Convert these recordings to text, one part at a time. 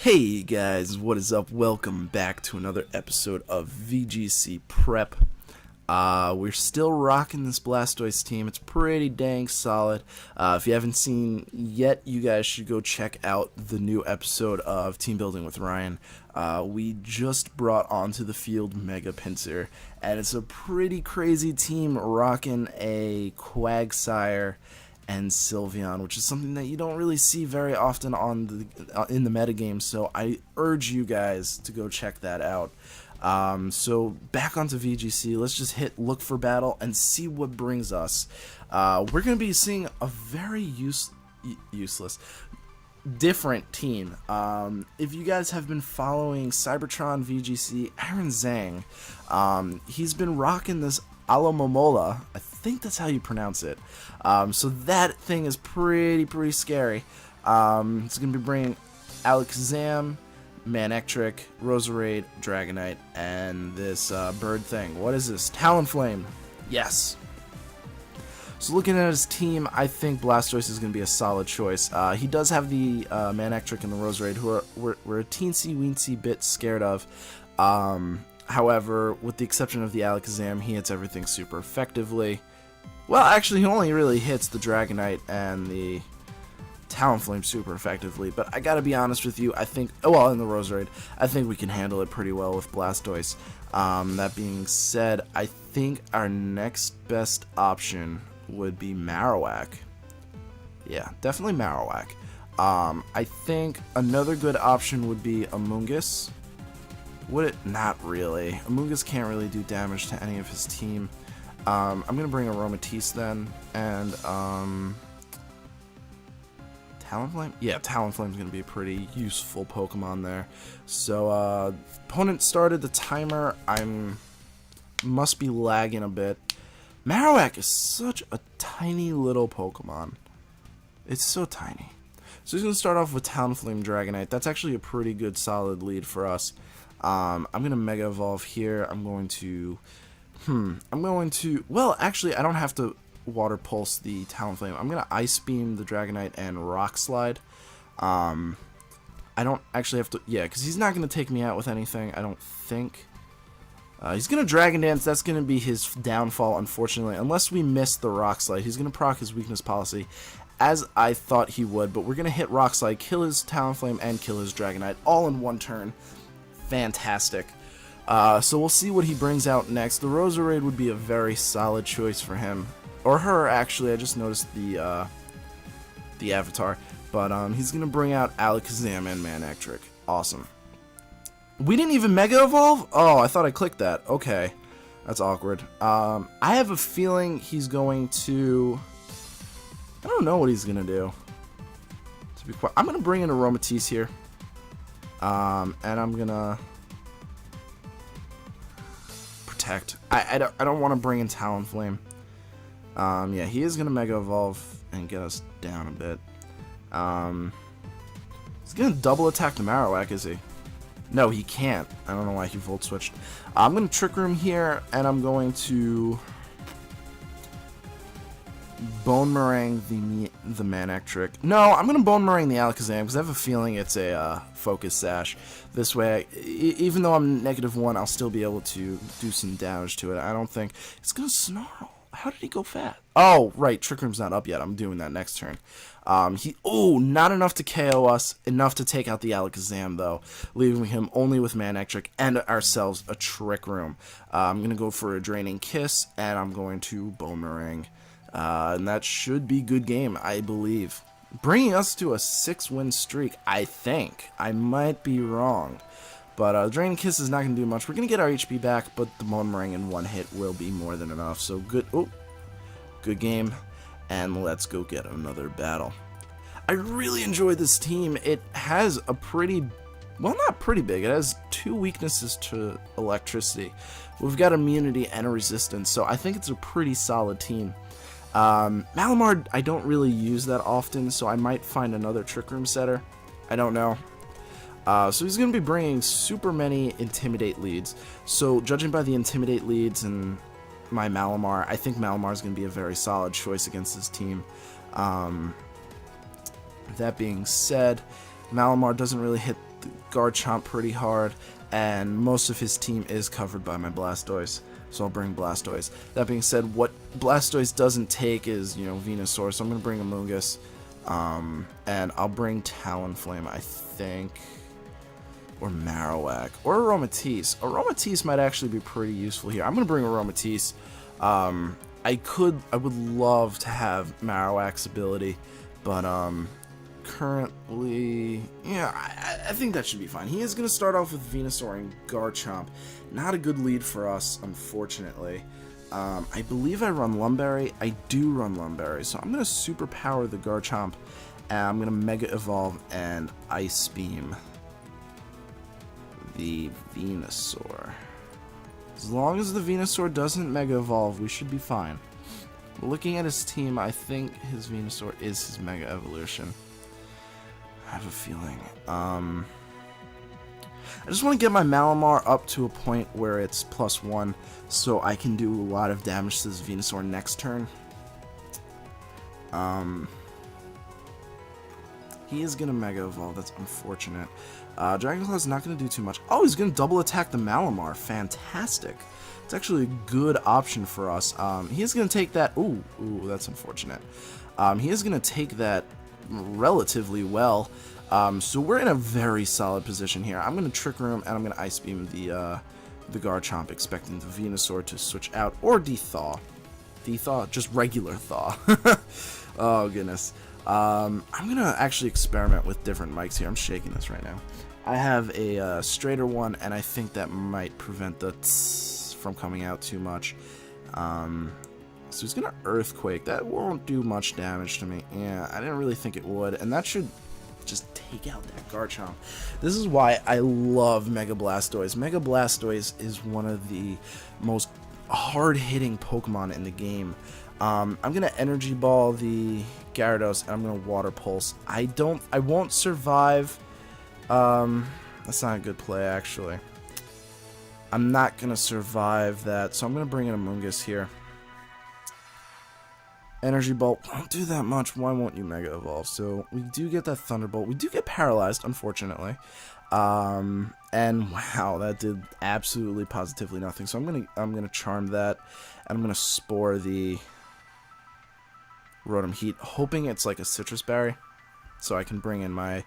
Hey guys, what is up? Welcome back to another episode of VGC Prep. We're still rocking this Blastoise team. It's pretty dang solid. If you haven't seen yet, you guys should go check out the new episode of Team Building with Ryan. We just brought onto the field Mega Pinsir, and it's a pretty crazy team rocking a Quagsire and Sylveon, which is something that you don't really see very often on in the metagame, so I urge you guys to go check that out. So back onto VGC, let's just hit look for battle and see what brings us. We're going to be seeing a very useless, different team. If you guys have been following Cybertron VGC, Aaron Zhang, he's been rocking this Alamomola. I think that's how you pronounce it. So that thing is pretty scary. It's going to be bringing Alakazam, Manectric, Roserade, Dragonite, and this bird thing. What is this? Talonflame. Yes. So looking at his team, I think Blastoise is going to be a solid choice. He does have the Manectric and the Roserade, who we're a teensy-weensy bit scared of. However, with the exception of the Alakazam, he hits everything super effectively. Well, actually, he only really hits the Dragonite and the Talonflame super effectively, but I gotta be honest with you, I think, well, in the Roserade, I think we can handle it pretty well with Blastoise. That being said, I think our next best option would be Marowak. Yeah, definitely Marowak. I think another good option would be Amoonguss. Would it? Not really. Amoonguss can't really do damage to any of his team. I'm gonna bring Aromatisse then, and Talonflame? Yeah, Talonflame's gonna be a pretty useful Pokemon there. So, opponent started the timer. Must be lagging a bit. Marowak is such a tiny little Pokemon. It's so tiny. So he's gonna start off with Talonflame Dragonite. That's actually a pretty good solid lead for us. I'm gonna Mega Evolve here. Well, actually, I don't have to Water Pulse the Talonflame. I'm gonna Ice Beam the Dragonite and Rock Slide. I don't actually have to, yeah, because he's not gonna take me out with anything, I don't think. He's gonna Dragon Dance. That's gonna be his downfall, unfortunately, unless we miss the Rock Slide. He's gonna proc his Weakness Policy, as I thought he would, but we're gonna hit Rock Slide, kill his Talonflame, and kill his Dragonite, all in one turn. Fantastic. So we'll see what he brings out next. The Roserade would be a very solid choice for him. Or her, actually. I just noticed the avatar. But he's going to bring out Alakazam and Manectric. Awesome. We didn't even Mega Evolve? Oh, I thought I clicked that. Okay. That's awkward. I have a feeling he's going to... I don't know what he's going to do. To be quite... I'm going to bring in Aromatisse here. And I'm gonna protect. I don't want to bring in Talonflame. Yeah, he is gonna Mega Evolve and get us down a bit. He's gonna double attack the Marowak, is he? No, he can't. I don't know why he Volt Switched. I'm gonna Trick Room here, and I'm going to Bone Meringue the Manectric. No, I'm going to Bone Meringue the Alakazam because I have a feeling it's a Focus Sash. This way, even though I'm -1, I'll still be able to do some damage to it. I don't think... It's going to Snarl. How did he go fat? Oh, right. Trick Room's not up yet. I'm doing that next turn. Not enough to KO us. Enough to take out the Alakazam, though. Leaving him only with Manectric and ourselves a Trick Room. I'm going to go for a Draining Kiss, and I'm going to Bone Meringue. And that should be good game, I believe. Bringing us to a 6-win streak, I think. I might be wrong. But Draining Kiss is not going to do much. We're going to get our HP back, but the Bone Meringue in one hit will be more than enough. So good. Oh, good game. And let's go get another battle. I really enjoy this team. It has a pretty... Well, not pretty big. It has 2 weaknesses to electricity. We've got immunity and a resistance, so I think it's a pretty solid team. Malamar, I don't really use that often, so I might find another Trick Room setter. I don't know. So he's going to be bringing super many Intimidate leads. So judging by the Intimidate leads and my Malamar, I think Malamar is going to be a very solid choice against this team. That being said, Malamar doesn't really hit Garchomp pretty hard, and most of his team is covered by my Blastoise, so I'll bring Blastoise. That being said, what Blastoise doesn't take is, you know, Venusaur, so I'm going to bring Amoonguss, and I'll bring Talonflame, I think, or Marowak, or Aromatisse. Aromatisse might actually be pretty useful here. I'm going to bring Aromatisse. I would love to have Marowak's ability, but, currently, yeah, I think that should be fine. He is going to start off with Venusaur and Garchomp. Not a good lead for us, unfortunately. I believe I run Lumberry. I do run Lumberry, so I'm going to superpower the Garchomp, and I'm going to Mega Evolve and Ice Beam the Venusaur. As long as the Venusaur doesn't Mega Evolve, we should be fine. Looking at his team, I think his Venusaur is his Mega Evolution. I have a feeling. I just want to get my Malamar up to a point where it's +1, so I can do a lot of damage to this Venusaur next turn. He is going to Mega Evolve. That's unfortunate. Dragon Claw is not going to do too much. Oh, he's going to double attack the Malamar. Fantastic. It's actually a good option for us. He is going to take that. Ooh, that's unfortunate. He is going to take that relatively well. So we're in a very solid position here. I'm going to Trick Room, and I'm going to Ice Beam the Garchomp, expecting the Venusaur to switch out, or Dethaw. Dethaw? Just regular Thaw. Oh, goodness. I'm going to actually experiment with different mics here. I'm shaking this right now. I have a straighter one, and I think that might prevent the tss from coming out too much. So he's going to Earthquake. That won't do much damage to me. Yeah, I didn't really think it would, and that should just take out that Garchomp. This is why I love Mega Blastoise. Mega Blastoise is one of the most hard-hitting Pokemon in the game. I'm gonna Energy Ball the Gyarados, and I'm gonna Water Pulse. I won't survive. That's not a good play, actually. I'm not gonna survive that, so I'm gonna bring in Amoonguss here. Energy Bolt won't do that much. Why won't you Mega Evolve? So we do get that Thunderbolt. We do get paralyzed, unfortunately. And wow, that did absolutely positively nothing. So I'm gonna Charm that, and I'm gonna Spore the Rotom Heat, hoping it's like a Citrus Berry, so I can bring in my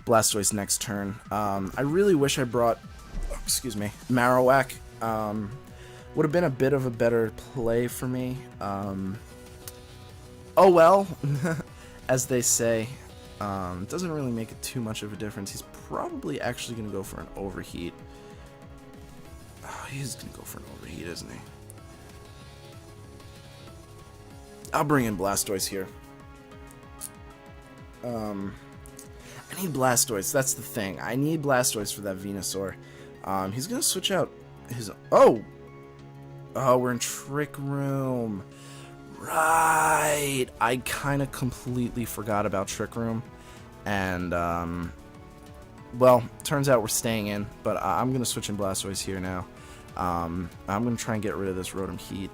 Blastoise next turn. I really wish I brought, excuse me, Marowak. Would have been a bit of a better play for me. Oh well, as they say. It doesn't really make it too much of a difference. He's probably actually going to go for an Overheat. Oh, he's going to go for an Overheat, isn't he? I'll bring in Blastoise here. I need Blastoise. That's the thing. I need Blastoise for that Venusaur. He's going to switch out his... Oh, we're in Trick Room. Right, I kind of completely forgot about Trick Room, and, well, turns out we're staying in, but I'm going to switch in Blastoise here now. I'm going to try and get rid of this Rotom Heat.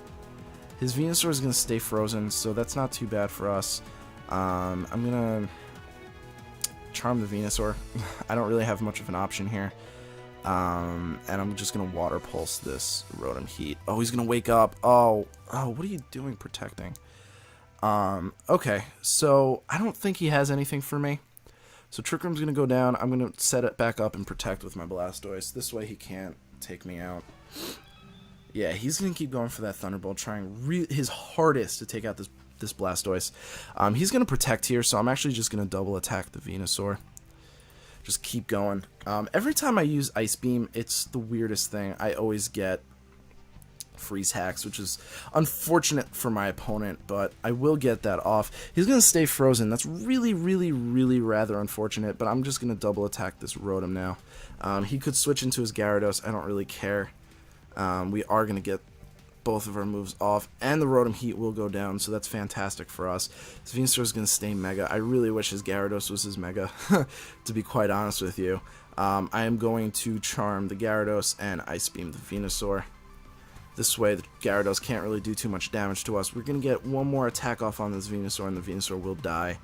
His Venusaur is going to stay frozen, so that's not too bad for us. I'm going to Charm the Venusaur. I don't really have much of an option here. And I'm just going to Water Pulse this Rotom Heat. Oh, he's going to wake up. Oh, what are you doing protecting? Okay, so I don't think he has anything for me. So Trick Room's going to go down. I'm going to set it back up and protect with my Blastoise. This way he can't take me out. Yeah, he's going to keep going for that Thunderbolt, trying his hardest to take out this Blastoise. He's going to protect here, so I'm actually just going to double attack the Venusaur. Just keep going. Every time I use Ice Beam, it's the weirdest thing. I always get Freeze Hacks, which is unfortunate for my opponent, but I will get that off. He's going to stay frozen. That's really, really, really rather unfortunate, but I'm just going to double attack this Rotom now. He could switch into his Gyarados. I don't really care. We are going to get both of our moves off, and the Rotom Heat will go down, so that's fantastic for us. This Venusaur is going to stay Mega. I really wish his Gyarados was his Mega, to be quite honest with you. I am going to Charm the Gyarados and Ice Beam the Venusaur. This way, the Gyarados can't really do too much damage to us. We're going to get one more attack off on this Venusaur, and the Venusaur will die.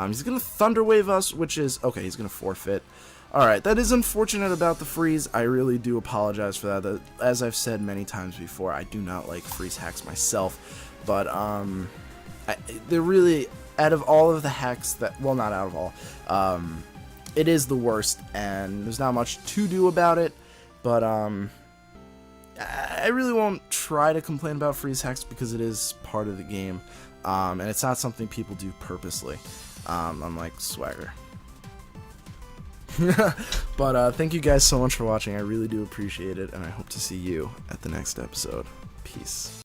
He's going to Thunder Wave us, which is... Okay, he's going to forfeit. Alright, that is unfortunate about the freeze. I really do apologize for that. As I've said many times before, I do not like freeze hacks myself. But, they're really, out of all of the hacks that, well, not out of all, it is the worst, and there's not much to do about it. But, I really won't try to complain about freeze hacks because it is part of the game. And it's not something people do purposely, unlike Swagger. But thank you guys so much for watching. I really do appreciate it, and I hope to see you at the next episode. Peace.